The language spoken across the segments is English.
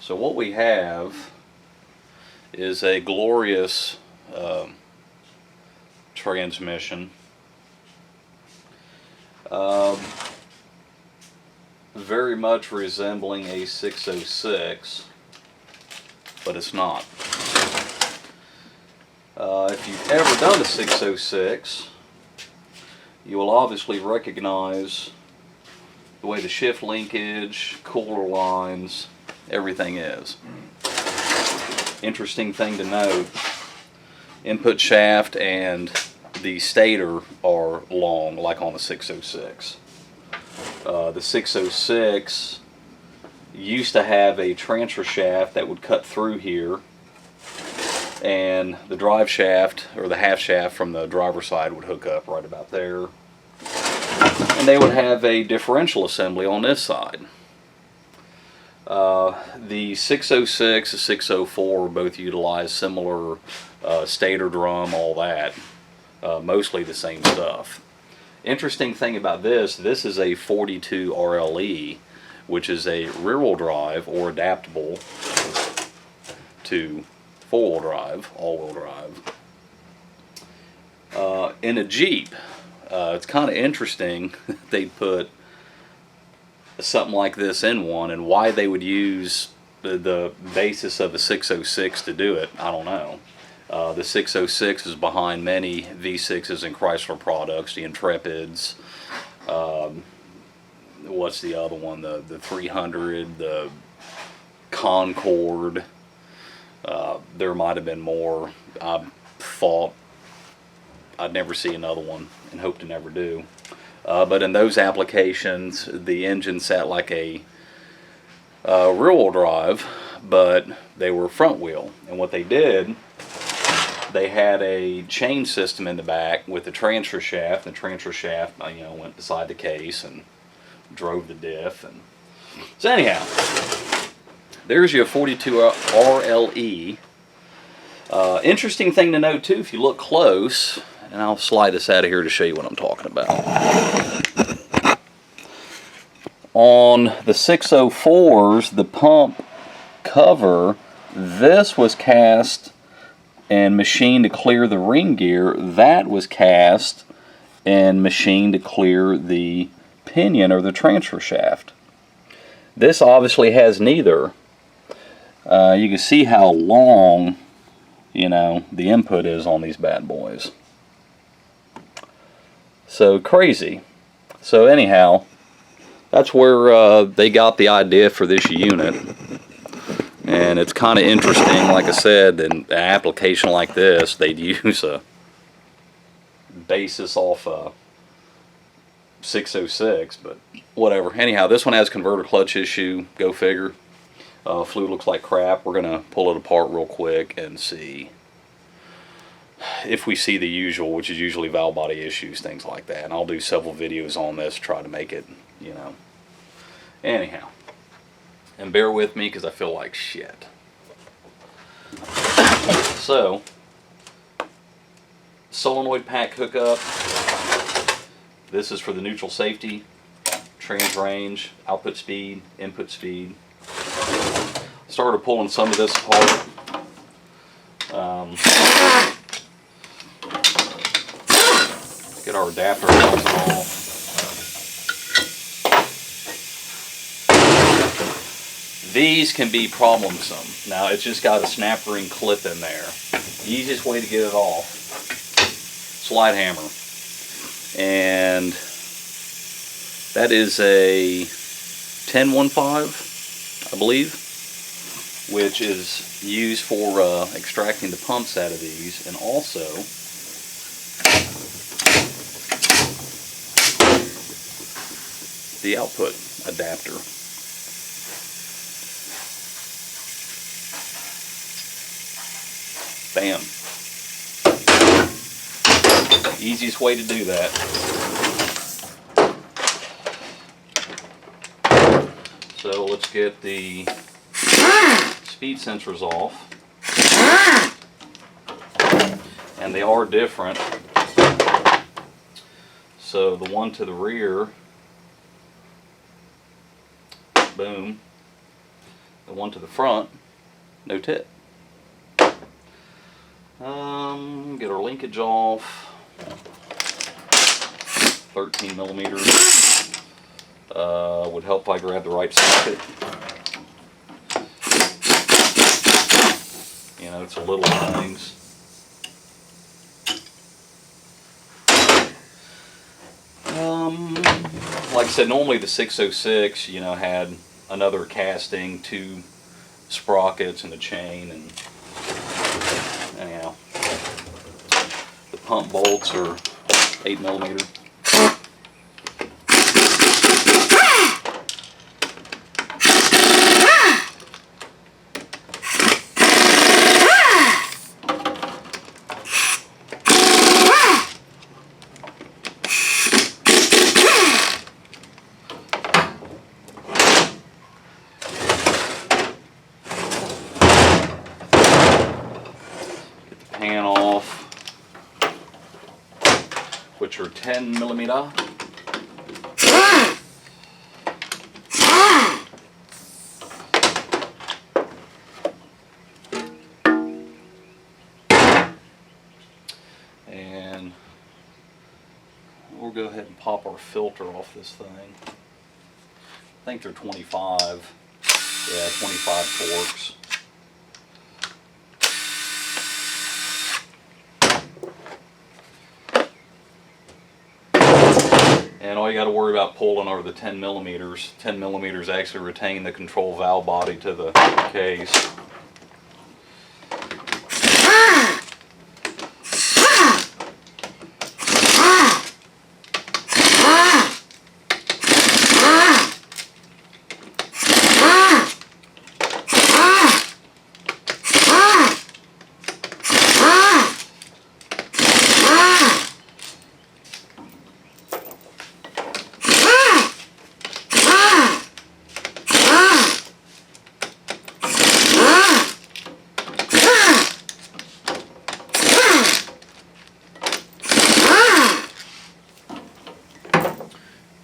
So what we have is a glorious transmission. Very much resembling a 606, but it's not. If you've ever done a 606, you will obviously recognize the way the shift linkage, cooler lines, everything is. Interesting thing to note, input shaft and the stator are long, like on the 606. The 606 used to have a transfer shaft that would cut through here, and the drive shaft, or the half shaft from the driver's side, would hook up right about there. And they would have a differential assembly on this side. The 606 and 604 both utilize similar stator drum, all that. Mostly the same stuff. Interesting thing about this is a 42 RLE, which is a rear-wheel drive or adaptable to four-wheel drive, all-wheel drive. In a Jeep, it's kind of interesting they put something like this in one, and why they would use the basis of a 606 to do it, I don't know. The 606 is behind many V6s and Chrysler products, the Intrepids, what's the other one, the 300, the Concorde, there might have been more. I thought I'd never see another one and hope to never do. But in those applications, the engine sat like a rear-wheel drive, but they were front wheel. And what they did, they had a chain system in the back with the transfer shaft. The transfer shaft, went beside the case and drove the diff. And so anyhow, there's your 42 RLE. Interesting thing to note too, if you look close, and I'll slide this out of here to show you what I'm talking about. On the 604s, the pump cover, this was cast and machined to clear the ring gear. That was cast and machined to clear the pinion or the transfer shaft. This obviously has neither. You can see how long, the input is on these bad boys. So crazy. So anyhow, that's where they got the idea for this unit. And it's kind of interesting, like I said, in an application like this, they'd use a basis off a 606, but whatever. Anyhow, this one has converter clutch issue, go figure. Fluid looks like crap. We're going to pull it apart real quick and see if we see the usual, which is usually valve body issues, things like that. And I'll do several videos on this, try to make it, Anyhow. And bear with me because I feel like shit. So, solenoid pack hookup. This is for the neutral safety, trans range, output speed, input speed. Started pulling some of this apart. Get our adapter off. These can be problemsome. Now it's just got a snap ring clip in there. The easiest way to get it off, slide hammer. And that is a 1015, I believe, which is used for extracting the pumps out of these, and also the output adapter. Bam. Easiest way to do that. So let's get the speed sensors off. And they are different. So the one to the rear, boom. The one to the front, no tip. Get our linkage off. 13 millimeters. Would help if I grab the right socket. You know, it's the little things. Like I said, normally the 606, you know, had another casting, 2 sprockets and a chain, and anyhow, the pump bolts are 8 millimeter. Pan off, which are 10 millimeter. And we'll go ahead and pop our filter off this thing. I think they're 25. Yeah, 25 torques. And all you got to worry about pulling are the 10 millimeters. 10 millimeters actually retain the control valve body to the case.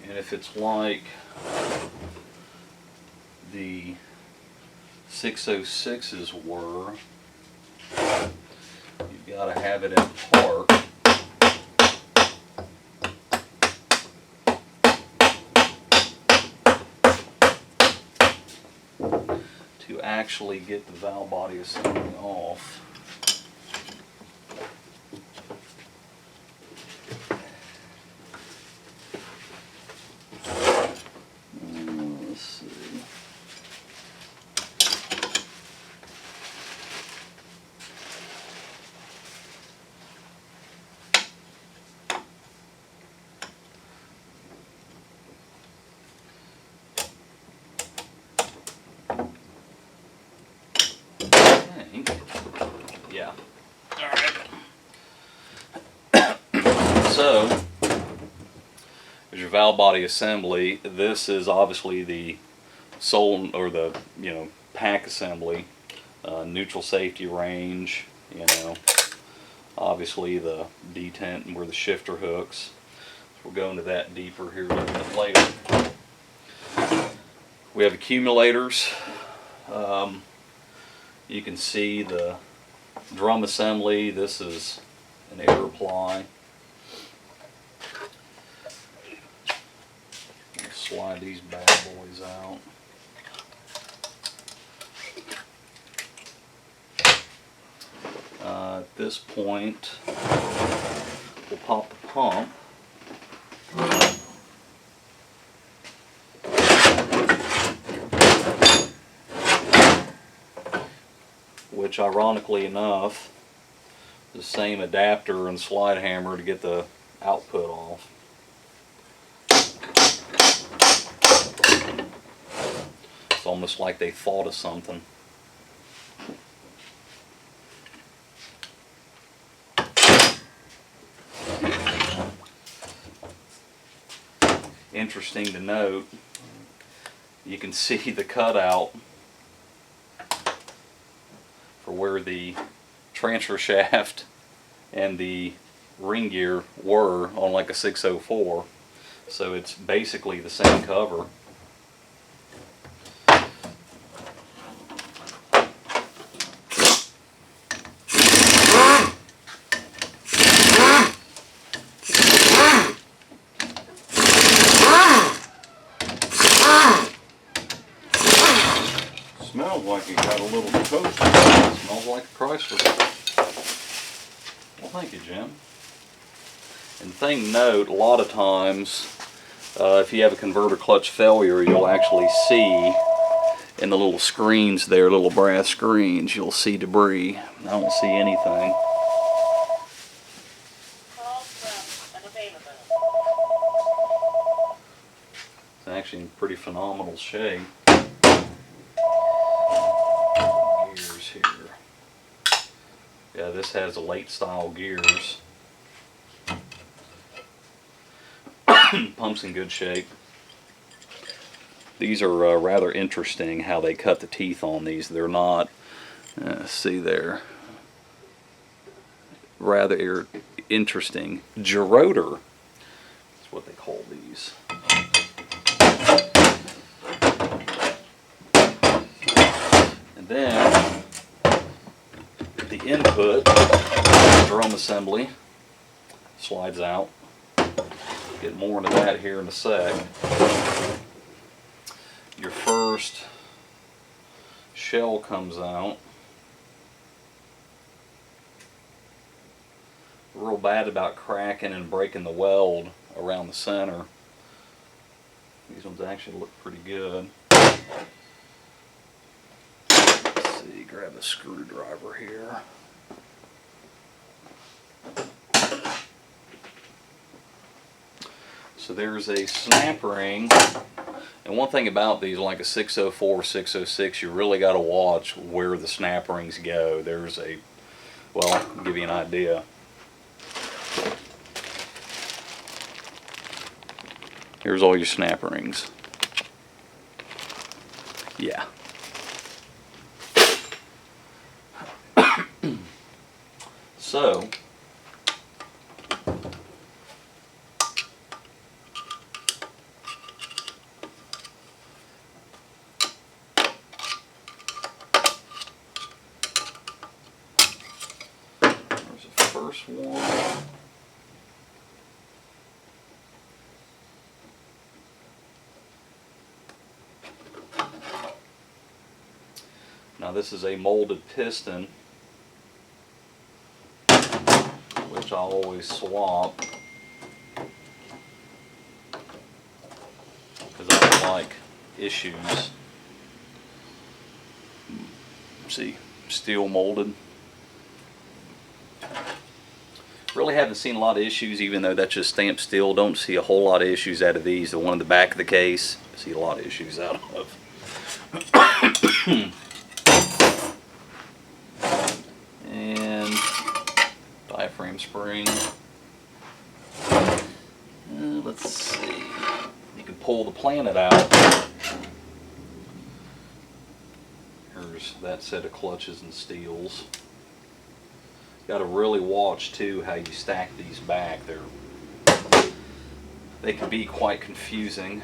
If it's like the 606s were, you've got to have it in park to actually get the valve body assembly off. Yeah. Alright. So, there's your valve body assembly. This is obviously the or the, you know, pack assembly. Neutral safety range, you know. Obviously the detent and where the shifter hooks. So we'll go into that deeper here a little bit later. We have accumulators. You can see the drum assembly. This is an air apply. I'll slide these bad boys out. At this point, we'll pop the pump. Which, ironically enough, is the same adapter and slide hammer to get the output off. It's almost like they thought of something. Interesting to note, you can see the cutout for where the transfer shaft and the ring gear were on like a 604. So it's basically the same cover. Smells like it got a little toast. Smells like a Chrysler. Well, thank you, Jim. And thing note, a lot of times, if you have a converter clutch failure, you'll actually see in the little screens there, little brass screens, you'll see debris. I don't see anything. It's actually in pretty phenomenal shape. Gears here. Yeah, this has a late style gears. Pump's in good shape. These are rather interesting how they cut the teeth on these. They're not, see there, rather interesting. Gerotor, that's what they call these. And then the input drum assembly slides out. Get more into that here in a sec. Your first shell comes out. Real bad about cracking and breaking the weld around the center. These ones actually look pretty good. Let's see, grab a screwdriver here. So there's a snap ring, and one thing about these, like a 604, 606, you really got to watch where the snap rings go. There's a, well, I'll give you an idea. Here's all your snap rings. Yeah. So, there's the first one. Now this is a molded piston, which I always swap because I don't like issues. See, steel molded. Really haven't seen a lot of issues, even though that's just stamped steel. Don't see a whole lot of issues out of these. The one in the back of the case, I see a lot of issues out of. And diaphragm spring. Let's see. You can pull the planet out. Here's that set of clutches and steels. Got to really watch too how you stack these back. They can be quite confusing.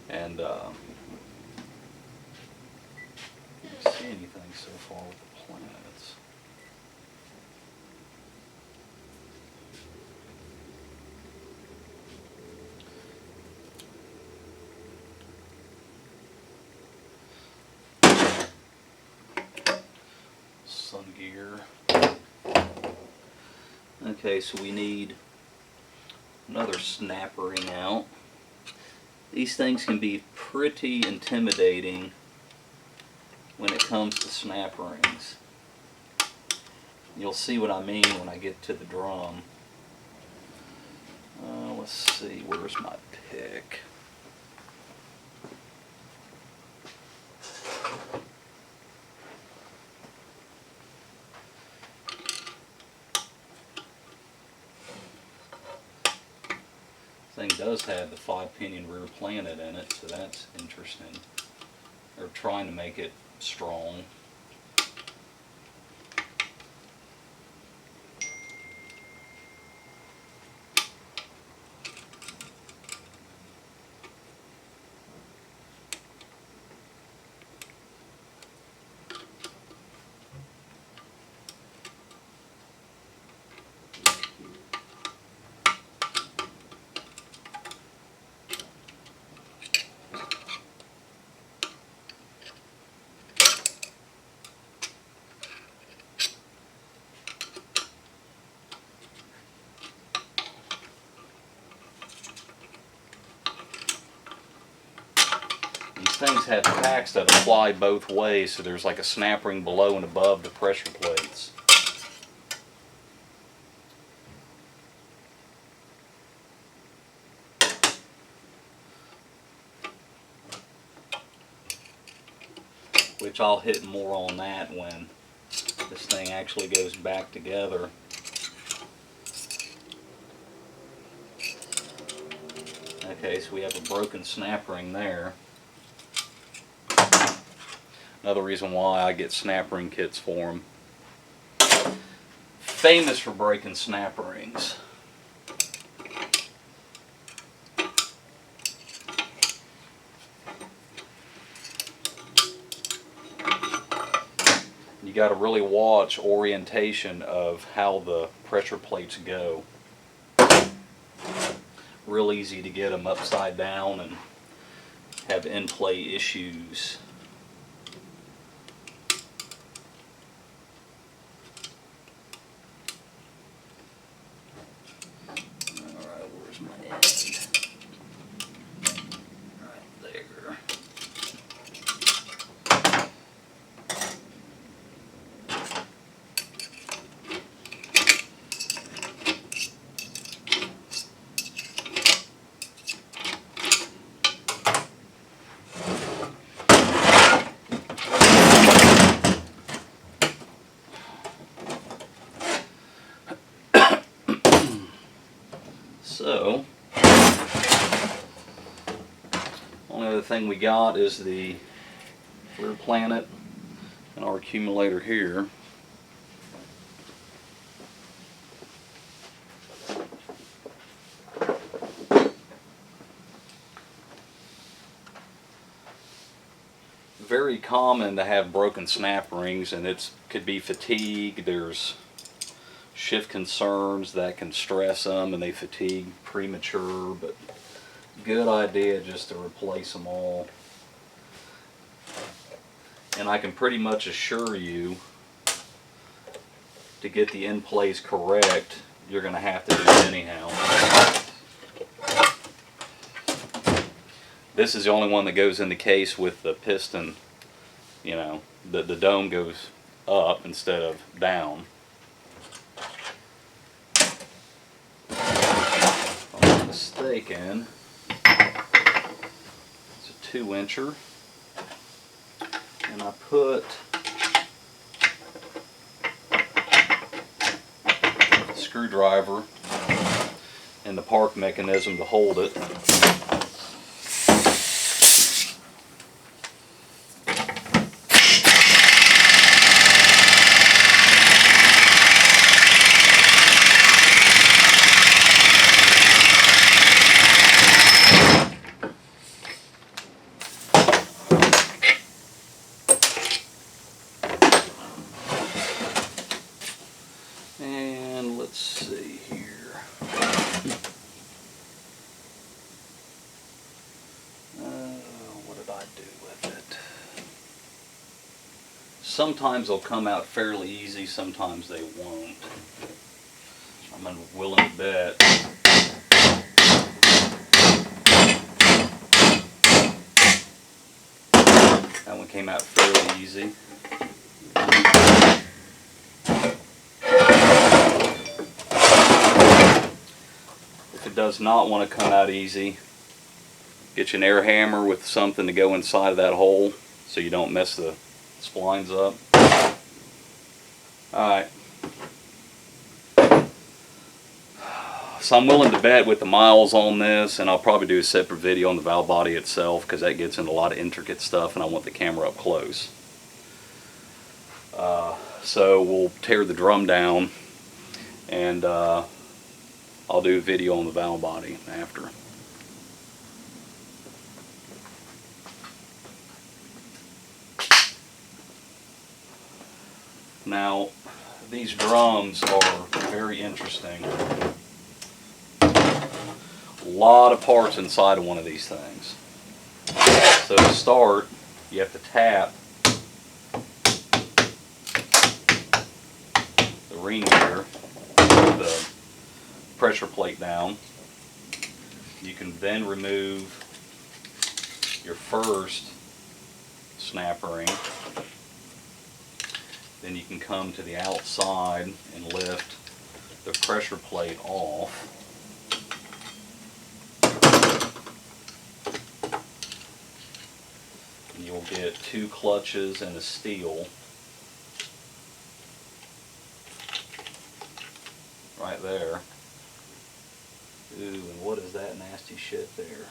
And can't see anything so far with the planets. Sun gear. Okay, so we need another snap ring out. These things can be pretty intimidating when it comes to snap rings. You'll see what I mean when I get to the drum. Let's see, where's my pick? Thing does have the 5-pinion rear planet in it, so that's interesting. They're trying to make it strong. These things have tacks that apply both ways, so there's like a snap ring below and above the pressure plates. Which I'll hit more on that when this thing actually goes back together. Okay, so we have a broken snap ring there. Another reason why I get snap ring kits for them. Famous for breaking snap rings. You got to really watch orientation of how the pressure plates go. Real easy to get them upside down and have in-play issues. Alright, where's my end? Right there. So, only other thing we got is the rear planet and our accumulator here. Very common to have broken snap rings, and it could be fatigue. There's shift concerns that can stress them and they fatigue premature, but good idea just to replace them all. And I can pretty much assure you, to get the in place correct, you're going to have to do it anyhow. This is the only one that goes in the case with the piston, you know, the dome goes up instead of down. If I'm not mistaken, it's a 2-incher, and I put a screwdriver in the park mechanism to hold it. And let's see here. What did I do with it? Sometimes they'll come out fairly easy, sometimes they won't. I'm willing to bet. That one came out fairly easy. If it does not want to come out easy, get you an air hammer with something to go inside of that hole so you don't mess the splines up. Alright. So I'm willing to bet with the miles on this, and I'll probably do a separate video on the valve body itself because that gets into a lot of intricate stuff and I want the camera up close. So we'll tear the drum down, and I'll do a video on the valve body after. Now, these drums are very interesting. A lot of parts inside of one of these things. So to start, you have to tap the ring here, the pressure plate down. You can then remove your first snap ring. Then you can come to the outside and lift the pressure plate off. And you'll get 2 clutches and a steel right there. Ooh, and what is that nasty shit there?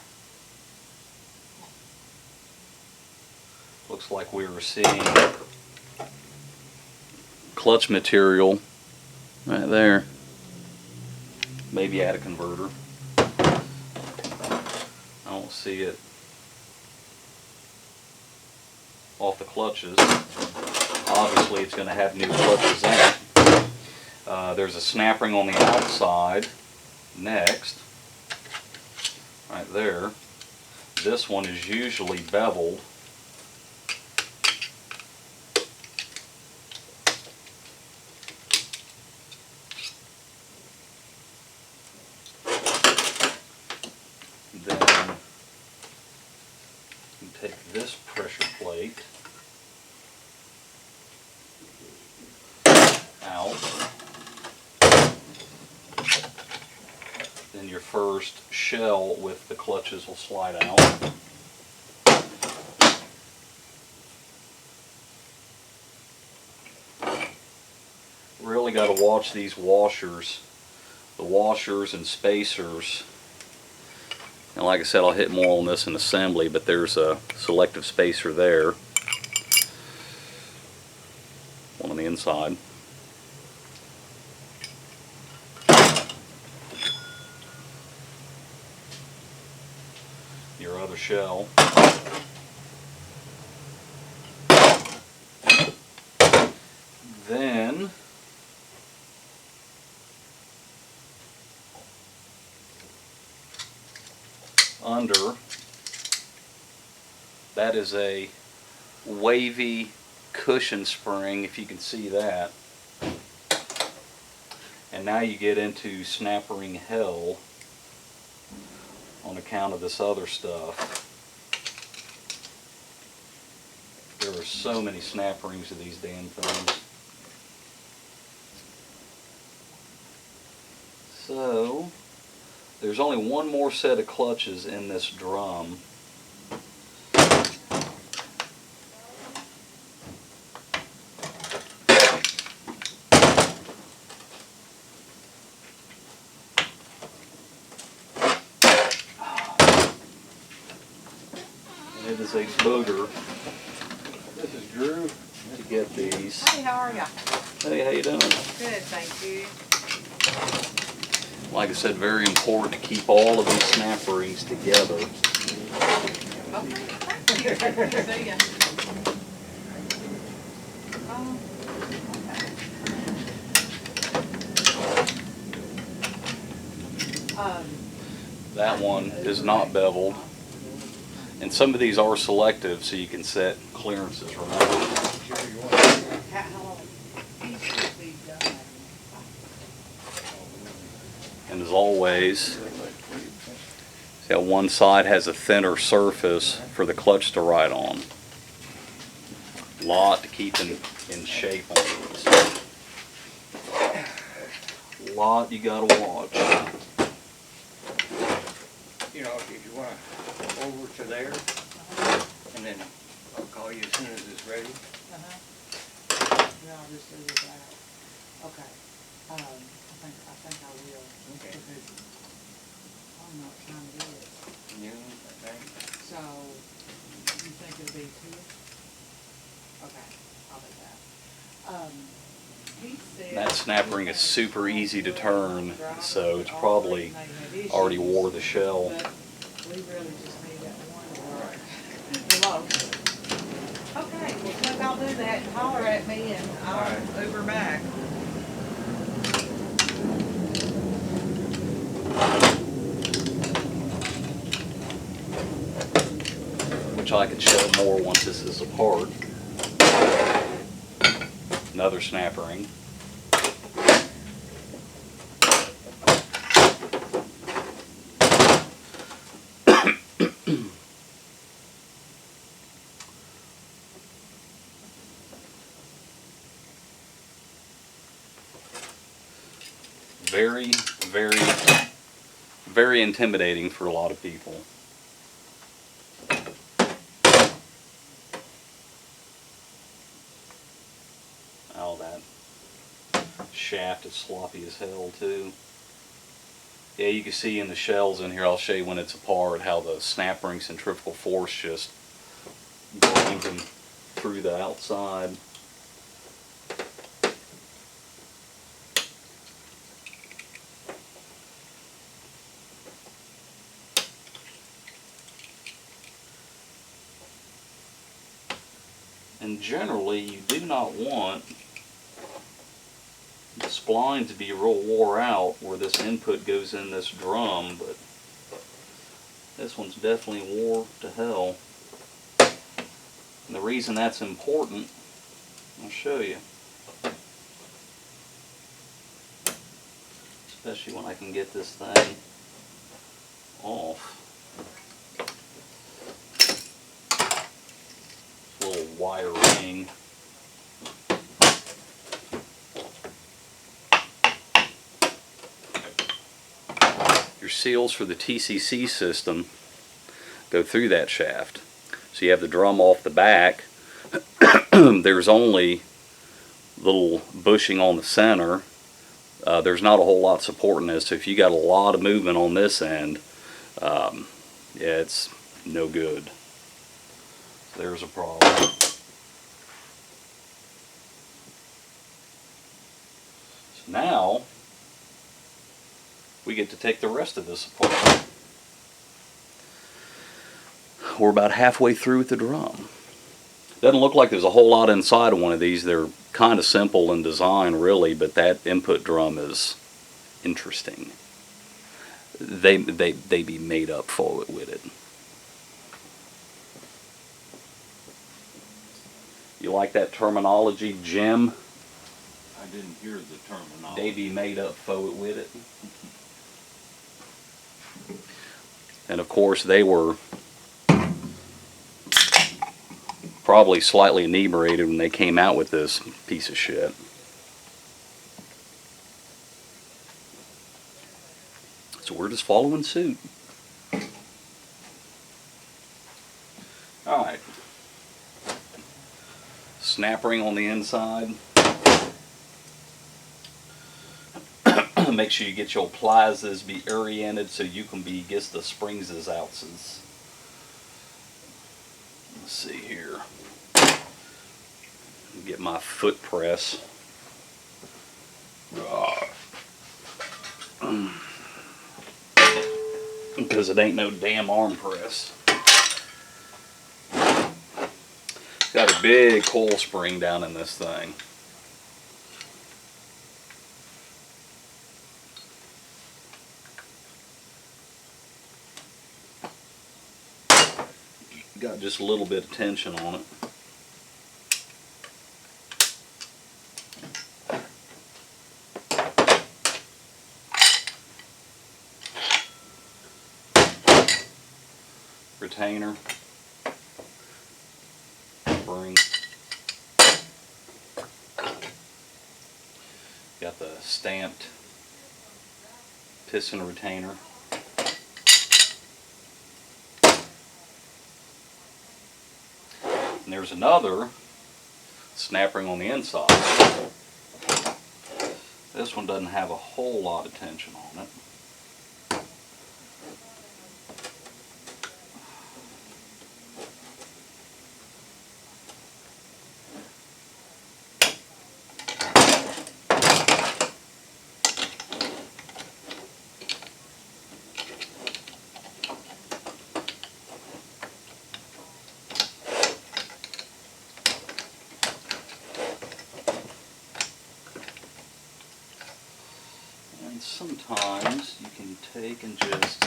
Looks like we were seeing clutch material right there. Maybe add a converter. I don't see it off the clutches. Obviously it's going to have new clutches in it. There's a snap ring on the outside next, right there. This one is usually beveled. Then you take this pressure plate out. Then your first shell with the clutches will slide out. Really got to watch these washers, the washers and spacers. And like I said, I'll hit more on this in assembly, but there's a selective spacer there, one on the inside. Your other shell. Then under, that is a wavy cushion spring, if you can see that. And now you get into snap ring hell on account of this other stuff. There are so many snap rings of these damn things. So there's only one more set of clutches in this drum. And it is a booger. This is Drew. To get these. Hey, how are ya? Hey, how you doing? Good, thank you. Like I said, very important to keep all of these snap rings together. Okay, thank you. Good to see ya. Okay. That one is not beveled. And some of these are selective, so you can set clearances, remember? And as always, see how one side has a thinner surface for the clutch to ride on. A lot to keep in shape on these. A lot you gotta watch. You know, if you want to go over to there, and then I'll call you as soon as it's ready. Yeah, I'll just do that. Okay. I think I will. Okay. Because I'm not trying to do it. Noon, I think. So, you think it'll be 2? Okay, I'll do that. He said. That snap ring is super easy to turn, so it's probably already wore the shell. But we really just need that one to work. Hello. Okay, well, look, I'll do that, holler at me and I'll Uber back. Which I could show more once this is apart. Another snap ring. very, very, very intimidating for a lot of people. Oh, that shaft is sloppy as hell too. Yeah, you can see in the shells in here, I'll show you when it's apart, how the snap ring centrifugal force just grinds them through the outside. And generally, you do not want the spline to be real wore out where this input goes in this drum, but this one's definitely wore to hell. And the reason that's important, I'll show you. Especially when I can get this thing off. This little wire ring. Your seals for the TCC system go through that shaft. So you have the drum off the back. There's only little bushing on the center. There's not a whole lot supporting this. So if you got a lot of movement on this end, yeah, it's no good. So there's a problem. So now we get to take the rest of this apart. We're about halfway through with the drum. Doesn't look like there's a whole lot inside of one of these. They're kind of simple in design, really, but that input drum is interesting. They be made up for it with it. You like that terminology, Jim? I didn't hear the terminology. They be made up for it with it. And of course they were probably slightly inebriated when they came out with this piece of shit. So we're just following suit. Alright. Snap ring on the inside. Make sure you get your plazas be oriented so you can get the springs as outs. Let's see here. Get my foot press. Because it ain't no damn arm press. Got a big coil spring down in this thing. Got just a little bit of tension on it. Retainer, spring. Got the stamped piston retainer. And there's another snap ring on the inside. This one doesn't have a whole lot of tension on it. And sometimes you can take and just,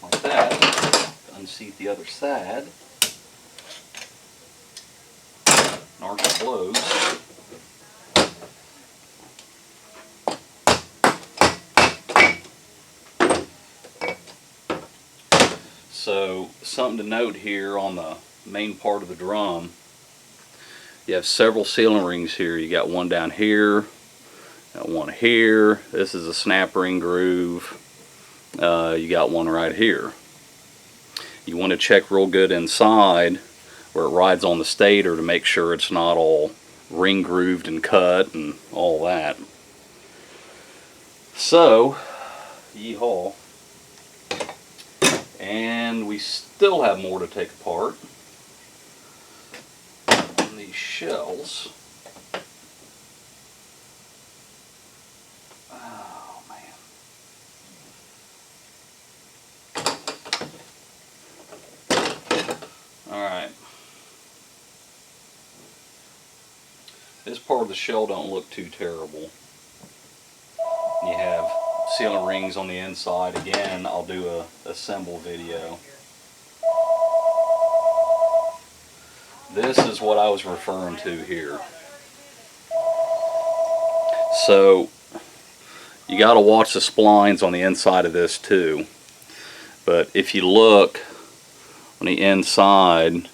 like that, unseat the other side. And arch the blows. So something to note here on the main part of the drum. You have several sealing rings here. You got one down here, Got one here. This is a snap ring groove. You got one right here. You want to check real good inside where it rides on the stator to make sure it's not all ring grooved and cut and all that. So, yeehaw. And we still have more to take apart. On these shells. Oh man. Alright. This part of the shell don't look too terrible. You have sealing rings on the inside. Again, I'll do a assemble video. This is what I was referring to here. So you got to watch the splines on the inside of this too. But if you look on the inside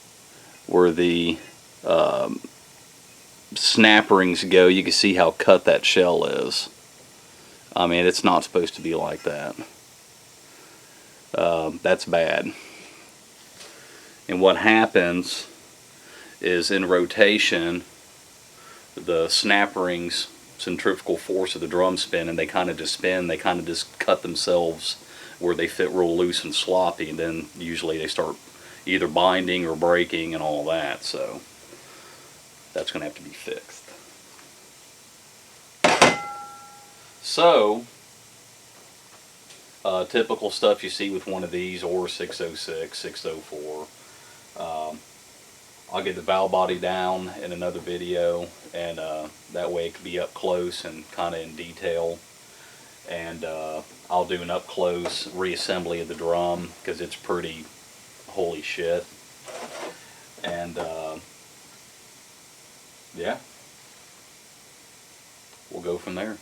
where the snap rings go, you can see how cut that shell is. I mean, it's not supposed to be like that. That's bad. And what happens is in rotation, the snap rings, centrifugal force of the drum spin, and they kind of just spin, they kind of just cut themselves where they fit real loose and sloppy, and then usually they start either binding or breaking and all that. So that's going to have to be fixed. So, typical stuff you see with one of these, or 606, 604. I'll get the valve body down in another video, and that way it can be up close and kind of in detail. And I'll do an up close reassembly of the drum because it's pretty holy shit. And yeah, we'll go from there.